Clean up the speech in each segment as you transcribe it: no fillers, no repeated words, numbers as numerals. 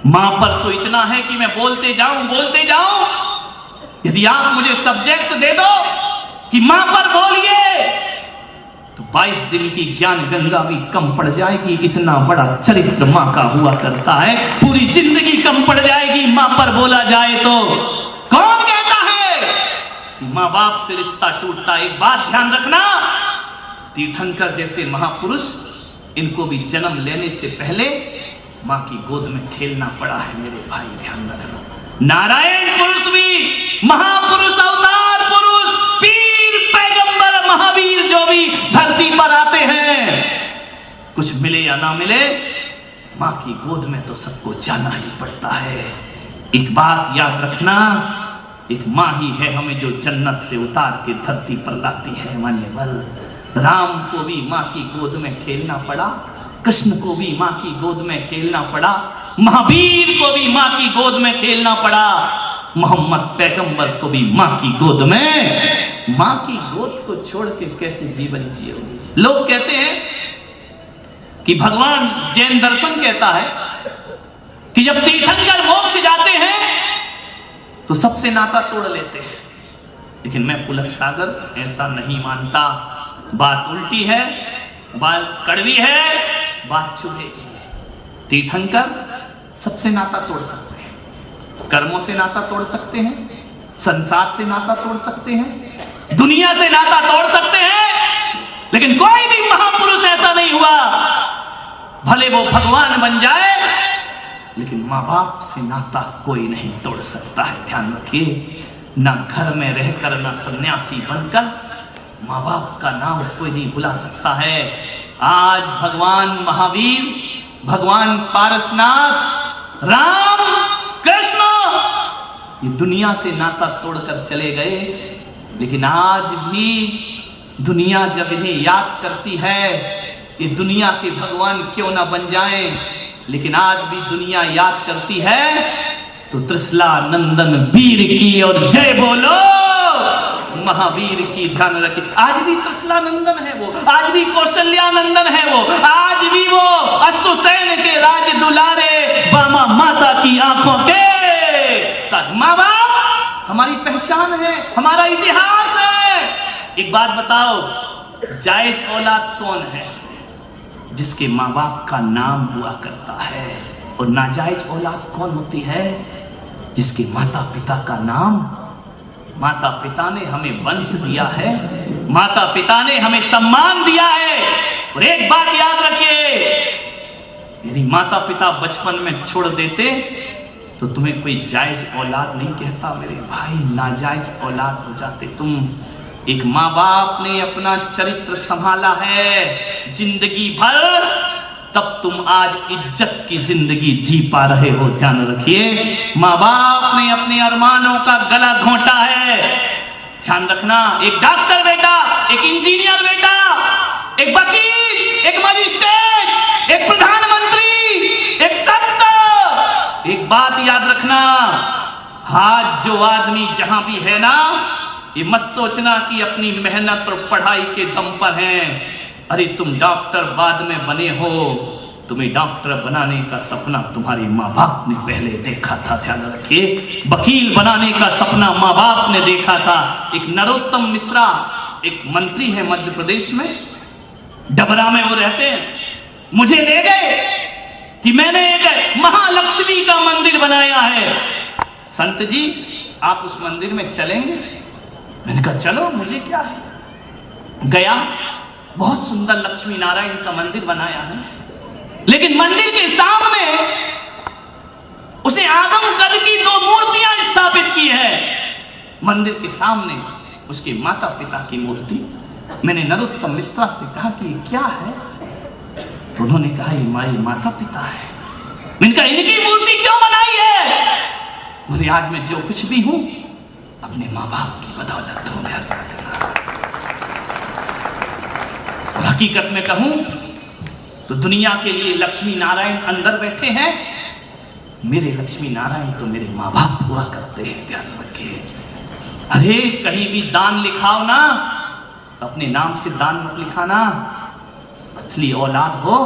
मां पर तो इतना है कि मैं बोलते जाऊं। यदि आप मुझे सब्जेक्ट दे दो कि मां पर बोलिए तो 22 दिन की ज्ञान गंगा भी कम पड़ जाएगी। इतना बड़ा चरित्र मां का हुआ करता है, पूरी जिंदगी कम पड़ जाएगी मां पर बोला जाए तो। कौन कहता है कि मां बाप से रिश्ता टूटता? एक बात ध्यान रखना, तीर्थंकर जैसे महापुरुष, इनको भी जन्म लेने से पहले मां की गोद में खेलना पड़ा है मेरे भाई, ध्यान रखना। नारायण पुरुष भी, महापुरुष, अवतार पुरुष, पीर, पैगंबर, महावीर जो भी धरती पर आते हैं, कुछ मिले या ना मिले, मां की गोद में तो सबको जाना ही पड़ता है। एक बात याद रखना, एक मां ही है हमें जो जन्नत से उतार के धरती पर लाती है। मान्यवर राम को भी मां की गोद में खेलना पड़ा, कृष्ण को भी मां की गोद में खेलना पड़ा, महावीर को भी मां की गोद में खेलना पड़ा, मोहम्मद पैगंबर को भी मां की गोद में। मां की गोद को छोड़ के कैसे जीवन जियोगे? लोग कहते हैं कि भगवान जैन दर्शन कहता है कि जब तीर्थंकर मोक्ष जाते हैं तो सबसे नाता तोड़ लेते हैं, लेकिन मैं पुलक सागर ऐसा नहीं मानता। बात उल्टी है, बात कड़वी है, बात चुभेगी। तीर्थंकर सबसे नाता तोड़ सकते हैं, कर्मों से नाता तोड़ सकते हैं, संसार से नाता तोड़ सकते हैं, दुनिया से नाता तोड़ सकते हैं, लेकिन कोई भी महापुरुष ऐसा नहीं हुआ, भले वो भगवान बन जाए, लेकिन मां बाप से नाता कोई नहीं तोड़ सकता है। ध्यान रखिए, ना घर में रहकर, ना सन्यासी बनकर मां बाप का नाम कोई नहीं भुला सकता है। आज भगवान महावीर, भगवान पारसनाथ, राम, कृष्ण ये दुनिया से नाता तोड़कर चले गए, लेकिन आज भी दुनिया जब इन्हें याद करती है, ये दुनिया के भगवान क्यों ना बन जाएं, लेकिन आज भी दुनिया याद करती है तो त्रिशला नंदन वीर की और जय बोलो महावीर की। ध्यान रखिए, आज भी त्रिशला नंदन है वो, आज भी कौशल्या नंदन है वो, आज भी वो अश्वसेन के राज दुलारे बामा माता की आंखों के मां बाप हमारी पहचान है, हमारा इतिहास है। एक बात बताओ, जायज औलाद कौन है? जिसके मां बाप का नाम हुआ करता है। और नाजायज औलाद कौन होती है? जिसके माता पिता का नाम, माता पिता ने हमें वंश दिया है, माता पिता ने हमें सम्मान दिया है। और एक बात याद रखिए, यदि माता पिता बचपन में छोड़ देते तो तुम्हें कोई जायज औलाद नहीं कहता मेरे भाई, नाजायज औलाद हो जाते तुम। एक माँ बाप ने अपना चरित्र संभाला है जिंदगी भर, तब तुम आज इज्जत की जिंदगी जी पा रहे हो। ध्यान रखिए, माँ बाप ने अपने अरमानों का गला घोंटा है। ध्यान रखना, एक डॉक्टर बेटा, एक इंजीनियर बेटा, एक वकील, एक मजिस्ट्रेट, एक प्रधानमंत्री, एक संत। एक बात याद रखना, आज जो आदमी जहां भी है ना, ये मत सोचना कि अपनी मेहनत और पढ़ाई के दम पर हैं। अरे तुम डॉक्टर बाद में बने हो, तुम्हें डॉक्टर बनाने का सपना तुम्हारे माँ बाप ने पहले देखा था। ध्यान रखिए, वकील बनाने का सपना माँ बाप ने देखा था। एक नरोत्तम मिश्रा, एक मंत्री है मध्य प्रदेश में, डबरा में वो रहते हैं, मुझे ले गए कि मैंने एक महालक्ष्मी का मंदिर बनाया है, संत जी आप उस मंदिर में चलेंगे? मैंने कहा चलो, मुझे क्या है। गया, बहुत सुंदर लक्ष्मी नारायण का मंदिर बनाया है, लेकिन मंदिर के सामने उसने आदम कद की 2 मूर्तियां स्थापित की है। मंदिर के सामने उसके माता पिता की मूर्ति। मैंने नरोत्तम मिश्रा से कहा कि ये क्या है? तो उन्होंने कहा ये हमारे माता पिता है। मैंने कहा इनकी मूर्ति क्यों बनाई है? बोले आज मैं जो कुछ भी हूं अपने माँ बाप की बदौलत हो गया। और हकीकत में कहूं तो दुनिया के लिए लक्ष्मी नारायण अंदर बैठे हैं, मेरे लक्ष्मी नारायण तो मेरे माँ बाप हुआ करते हैं। ध्यान रखिए, अरे कहीं भी दान लिखाओ ना तो अपने नाम से दान मत लिखाना। असली औलाद हो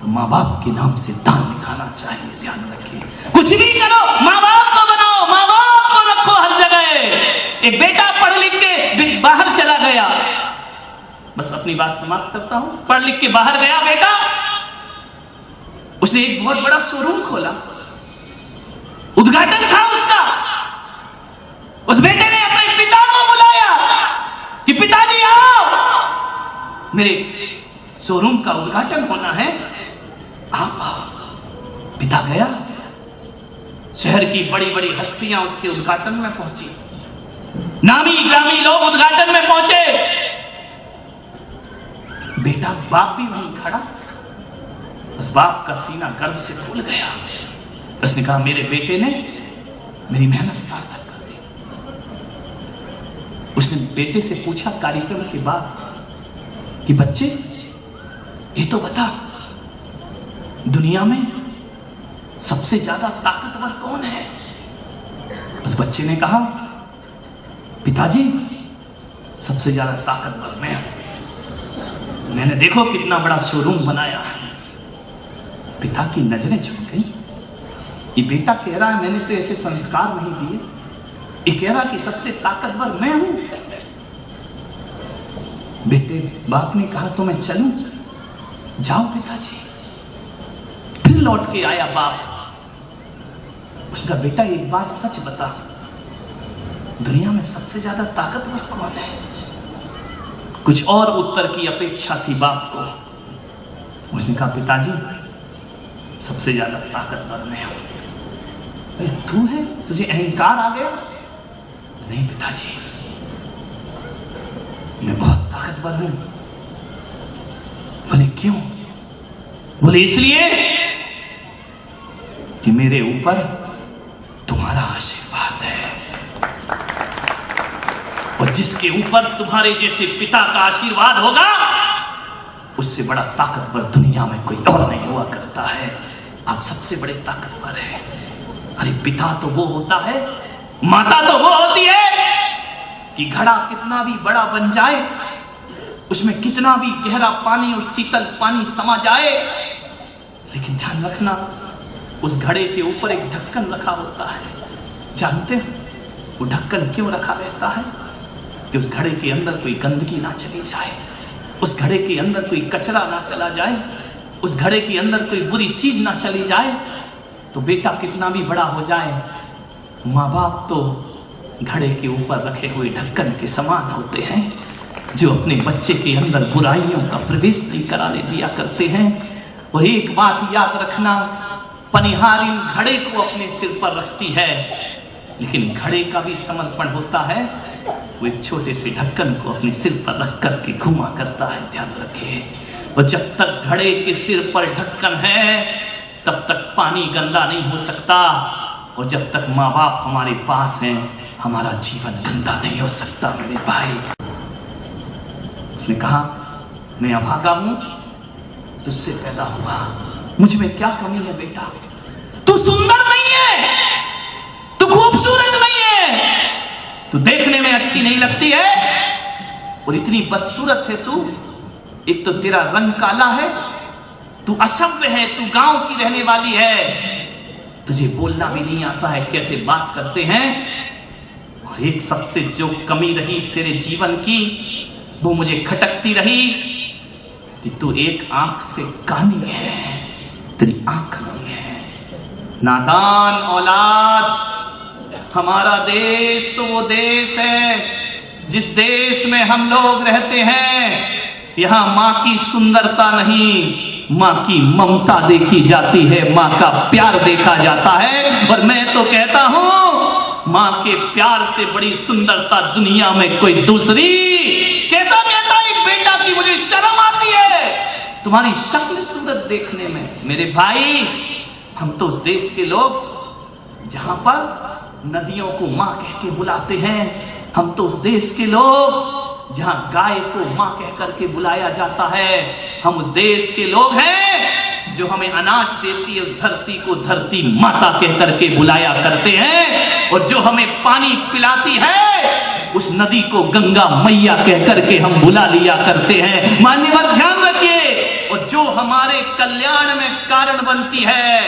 तो माँ बाप के नाम से दान लिखाना चाहिए। ध्यान रखिए, एक बेटा पढ़ लिख के बाहर चला गया, बस अपनी बात समाप्त करता हूं। पढ़ लिख के बाहर गया बेटा, उसने एक बहुत बड़ा शोरूम खोला, उद्घाटन था उसका। उस बेटे ने अपने पिता को बुलाया कि पिताजी आओ, मेरे शोरूम का उद्घाटन होना है, आप आओ। पिता गया, शहर की बड़ी बड़ी हस्तियां उसके उद्घाटन में पहुंची, नामी ग्रामी लोग उद्घाटन में पहुंचे। बेटा, बाप भी वहीं खड़ा, उस बाप का सीना गर्व से फूल गया। उसने कहा मेरे बेटे ने मेरी मेहनत सार्थक कर दी। उसने बेटे से पूछा कार्यक्रम के बाद कि बच्चे, ये तो बता, दुनिया में सबसे ज्यादा ताकतवर कौन है? उस बच्चे ने कहा पिताजी, सबसे ज्यादा ताकतवर मैं हूं, मैंने देखो कितना बड़ा शोरूम बनाया है। पिता की नजरें झुक गई। ये बेटा कह रहा है मैंने तो ऐसे संस्कार नहीं दिए, ये कह रहा कि सबसे ताकतवर मैं हूं। बेटे, बाप ने कहा तो मैं चलूं? जाओ पिताजी। फिर लौट के आया बाप, उसका बेटा एक बात सच बता, दुनिया में सबसे ज्यादा ताकतवर कौन है? कुछ और उत्तर की अपेक्षा थी बाप को। उसने कहा पिताजी, सबसे ज्यादा ताकतवर मैं हूं। तू है? तुझे अहंकार आ गया? नहीं पिताजी, मैं बहुत ताकतवर हूं। बोले क्यों? बोले इसलिए कि मेरे ऊपर तुम्हारा आशीर्वाद है, और जिसके ऊपर तुम्हारे जैसे पिता का आशीर्वाद होगा, उससे बड़ा ताकतवर दुनिया में कोई और नहीं हुआ करता है। आप सबसे बड़े ताकतवर हैं। अरे पिता तो वो होता है, माता तो वो होती है कि घड़ा कितना भी बड़ा बन जाए, उसमें कितना भी गहरा पानी और शीतल पानी समा जाए, लेकिन ध्यान रखना, उस घड़े के ऊपर एक ढक्कन रखा होता है। जानते हो वो ढक्कन क्यों रखा रहता है? कि उस घड़े के अंदर कोई गंदगी ना चली जाए, उस घड़े के अंदर कोई कचरा ना चला जाए, उस घड़े के अंदर कोई बुरी चीज ना चली जाए। तो बेटा कितना भी बड़ा हो जाए, माँ बाप तो घड़े के ऊपर रखे हुए ढक्कन के समान होते हैं, जो अपने बच्चे के अंदर बुराइयों का प्रवेश नहीं कराने दिया करते हैं। और एक बात याद रखना, पनिहारिन घड़े को अपने सिर पर रखती है, लेकिन घड़े का भी समर्पण होता है, वो एक छोटे से ढक्कन को अपने सिर पर रख करके घुमा करता है। ध्यान रखिए, और जब तक घड़े के सिर पर ढक्कन है तब तक पानी गंदा नहीं हो सकता, और जब तक माँ बाप हमारे पास हैं हमारा जीवन गंदा नहीं हो सकता। मेरे भाई, उसने कहा मैं अभागा हूं, तुझसे पैदा हुआ, मुझ में क्या कमी है बेटा? तू सुंदर नहीं है, तू खूबसूरत नहीं है, तू देखने में अच्छी नहीं लगती है, और इतनी बदसूरत है तू। एक तो तेरा रंग काला है, तू असभ्य है, तू गांव की रहने वाली है, तुझे बोलना भी नहीं आता है, कैसे बात करते हैं। और एक सबसे जो कमी रही तेरे जीवन की, वो मुझे खटकती रही कि तू एक आंख से कानी है, तेरी आंख नहीं है। नादान औलाद, हमारा देश तो वो देश है जिस देश में हम लोग रहते हैं, यहां मां की सुंदरता नहीं, मां की ममता देखी जाती है, मां का प्यार देखा जाता है। और मैं तो कहता हूं, मां के प्यार से बड़ी सुंदरता दुनिया में कोई दूसरी। कैसा कहता है एक बेटा की मुझे शर्म आती है तुम्हारी शक्ल सूरत देखने में। मेरे भाई, हम तो उस देश के लोग जहां पर नदियों को मां कह के बुलाते हैं, हम तो उस देश के लोग जहां गाय को मां कह करके बुलाया जाता है, हम उस देश के लोग हैं जो हमें अनाज देती है उस धरती को धरती माता कह करके बुलाया करते हैं, और जो हमें पानी पिलाती है उस नदी को गंगा मैया कह करके हम बुला लिया करते हैं। मान्यवर ध्यान रखिए, और जो हमारे कल्याण में कारण बनती है,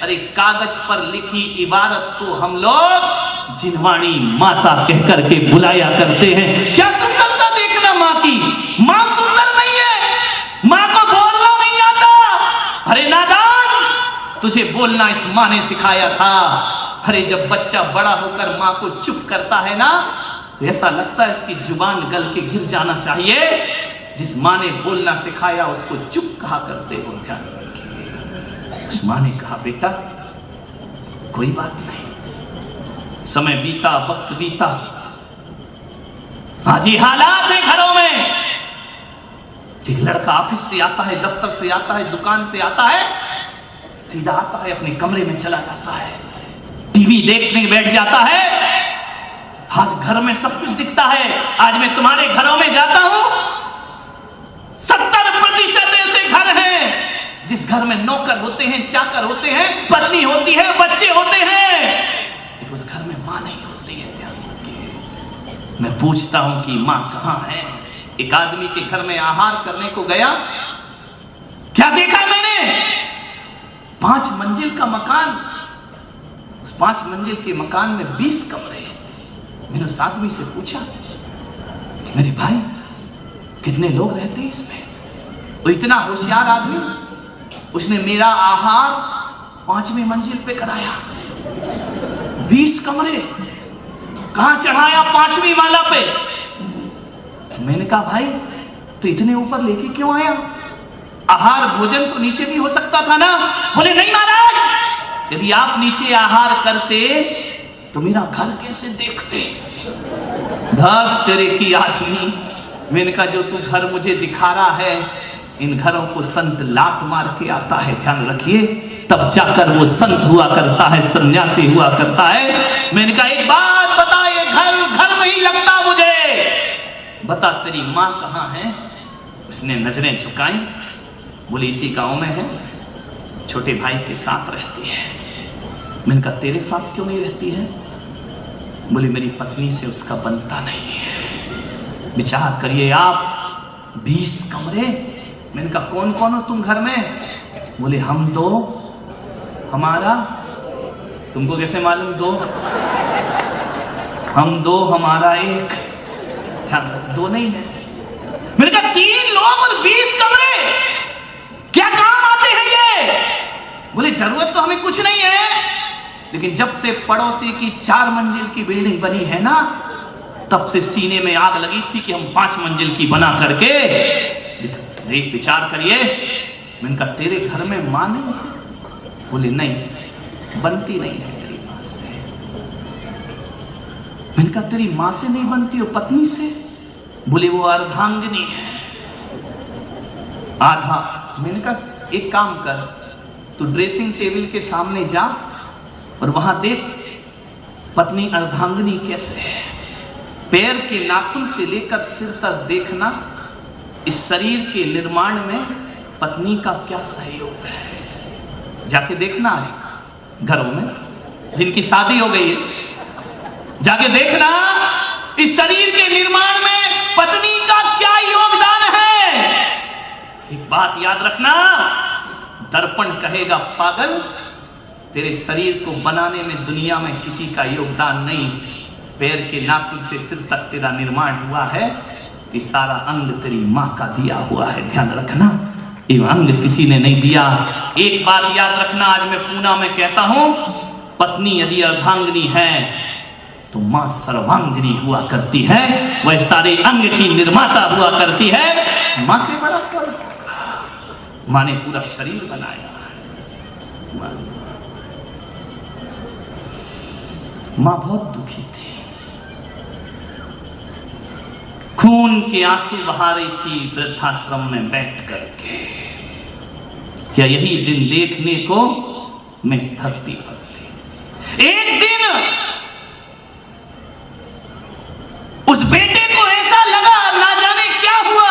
अरे कागज पर लिखी इबारत को हम लोग जिनवाणी माता कह करके बुलाया करते हैं। क्या सुंदरता देखना माँ की। माँ सुंदर नहीं है, माँ को बोलना नहीं आता। अरे नादान, तुझे बोलना इस माँ ने सिखाया था। अरे जब बच्चा बड़ा होकर माँ को चुप करता है ना, तो ऐसा लगता है इसकी जुबान गल के गिर जाना चाहिए। जिस माँ ने बोलना सिखाया उसको चुप कहा करते हो। ध्यान रखिए। उस माँ ने कहा बेटा कोई बात नहीं। समय बीता, वक्त बीता, आज ये हालात है घरों में। एक लड़का ऑफिस से आता है, दफ्तर से आता है, दुकान से आता है, सीधा आता है अपने कमरे में चला जाता है, टीवी देखने बैठ जाता है। आज घर में सब कुछ दिखता है। आज मैं तुम्हारे घरों में जाता हूं, 70% ऐसे घर हैं जिस घर में नौकर होते हैं, चाकर होते हैं, पत्नी होती है, बच्चे होते हैं, लेकिन उस घर में मां नहीं होती है। ध्यान रखिए। मैं पूछता हूं कि मां कहां है। एक आदमी के घर में आहार करने को गया, क्या देखा मैंने? 5 मंजिल का मकान, उस 5 मंजिल के मकान में 20 कमरे। मैंने उस आदमी से पूछा मेरे भाई कितने लोग रहते हैं इसमें? वो इतना होशियार आदमी, उसने मेरा आहार 5वीं मंजिल पे कराया। 20 कमरे कहां चढ़ाया? 5वीं माला पे। मैंने कहा भाई तो इतने ऊपर लेके क्यों आया? आहार भोजन तो नीचे भी हो सकता था ना। बोले नहीं महाराज, यदि आप नीचे आहार करते तो मेरा घर कैसे देखते? धर तेरे की आदमी। मैंने कहा जो तू घर मुझे दिखा रहा है, इन घरों को संत लात मार के आता है। ध्यान रखिए, तब जाकर वो संत हुआ करता है, सन्यासी हुआ करता है। मैंने कहा एक बात बता, ये घर नहीं लगता मुझे, बता तेरी माँ कहाँ है? उसने नजरें झुकाई, बोले इसी गांव में है, छोटे भाई के साथ रहती है। मैंने कहा तेरे साथ क्यों नहीं रहती है? बोले मेरी पत्नी से उसका बनता नहीं है। विचार करिए आप, 20 कमरे। मैंने कहा कौन कौन हो तुम घर में? बोले हम 2, हमारा। तुमको कैसे मालूम 2? हम 2, हमारा 1। ध्यान रख, 2 नहीं है। मैंने कहा 3 लोग और 20 कमरे, क्या काम आते हैं ये? बोले जरूरत तो हमें कुछ नहीं है, लेकिन जब से पड़ोसी की 4 मंजिल की बिल्डिंग बनी है ना, तब से सीने में आग लगी थी कि हम 5 मंजिल की बना करके देख। विचार करिए। मैंने कहा तेरे घर में मां नहीं है? बोले नहीं, बनती नहीं है मेरी मां से। मैंने कहा तेरी मां से नहीं बनती हो, पत्नी से? बोले वो अर्धांगिनी है, आधा। मैंने कहा एक काम कर, तू ड्रेसिंग टेबल के सामने जा और वहां देख पत्नी अर्धांगिनी कैसे है। पैर के नाखून से लेकर सिर तक देखना, इस शरीर के निर्माण में पत्नी का क्या सहयोग है। जाके देखना आज घरों में जिनकी शादी हो गई है, जाके देखना इस शरीर के निर्माण में पत्नी का क्या योगदान है। एक बात याद रखना, दर्पण कहेगा पागल, तेरे शरीर को बनाने में दुनिया में किसी का योगदान नहीं। पैर के नाखून से सिर तक तेरा निर्माण हुआ है, कि सारा अंग तेरी मां का दिया हुआ है। ध्यान रखना, ये अंग किसी ने नहीं दिया। एक बात याद रखना, आज मैं पूना में कहता हूं, पत्नी यदि अर्धांगिनी है तो मां सर्वांगिनी हुआ करती है, वह सारे अंग की निर्माता हुआ करती है। मां से बड़ा फल, मां ने पूरा शरीर बनाया। मां बहुत दुखी थी, खून के आंसू बहा रही थी वृद्धाश्रम में बैठ करके। क्या यही दिन देखने को मैं इस धरती पर थी। एक दिन उस बेटे को ऐसा लगा, ना जाने क्या हुआ,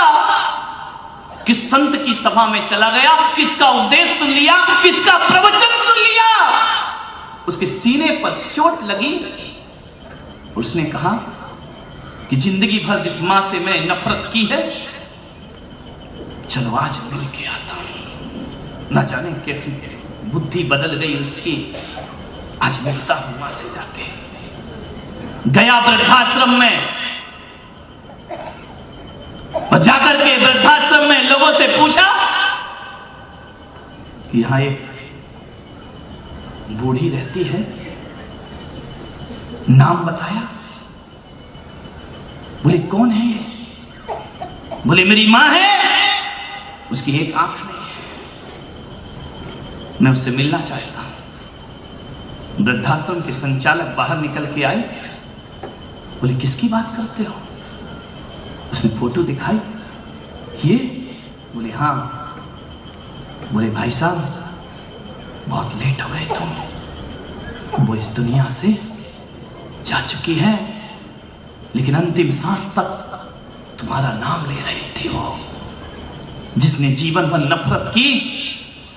किस संत की सभा में चला गया, किसका उपदेश सुन लिया, किसका प्रवचन सुन लिया, उसके सीने पर चोट लगी। उसने कहा कि जिंदगी भर जिस मां से मैं नफरत की है, चलो आज मिल के आता हूं। ना जाने कैसी बुद्धि बदल गई उसकी, आज मिलता हूं मां से जाके। गया वृद्धाश्रम में और जाकर के वृद्धाश्रम में लोगों से पूछा कि यहां एक बूढ़ी रहती है, नाम बताया। बोले कौन है ये? बोले मेरी मां है, उसकी एक आंख नहीं है, मैं उससे मिलना चाहता हूं। वृद्धाश्रम के संचालक बाहर निकल के आई। बोले किसकी बात करते हो? उसने फोटो दिखाई। ये? बोले हाँ। बोले भाई साहब बहुत लेट हो गए तुम, वो इस दुनिया से जा चुकी है, लेकिन अंतिम सांस तक तुम्हारा नाम ले रही थी। वो जिसने जीवन भर नफरत की,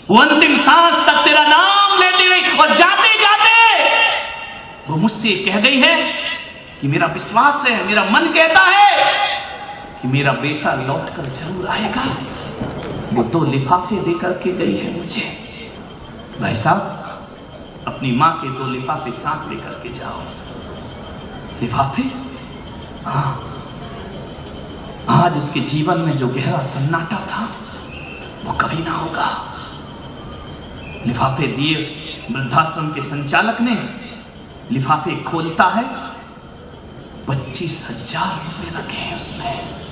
वो अंतिम सांस तक तेरा नाम लेती रही, और जाते जाते वो मुझसे कह गई है कि मेरा विश्वास है, मेरा मन कहता है कि मेरा बेटा लौटकर जरूर आएगा। वो 2 लिफाफे देकर के गई है मुझे। भाई साहब अपनी मां के 2 लिफाफे साथ लेकर के जाओ। लिफाफे? हाँ, आज उसके जीवन में जो गहरा सन्नाटा था वो कभी ना होगा। लिफाफे दिए उस वृद्धाश्रम के संचालक ने। लिफाफे खोलता है, 25,000 रुपए रखे हैं उसमें।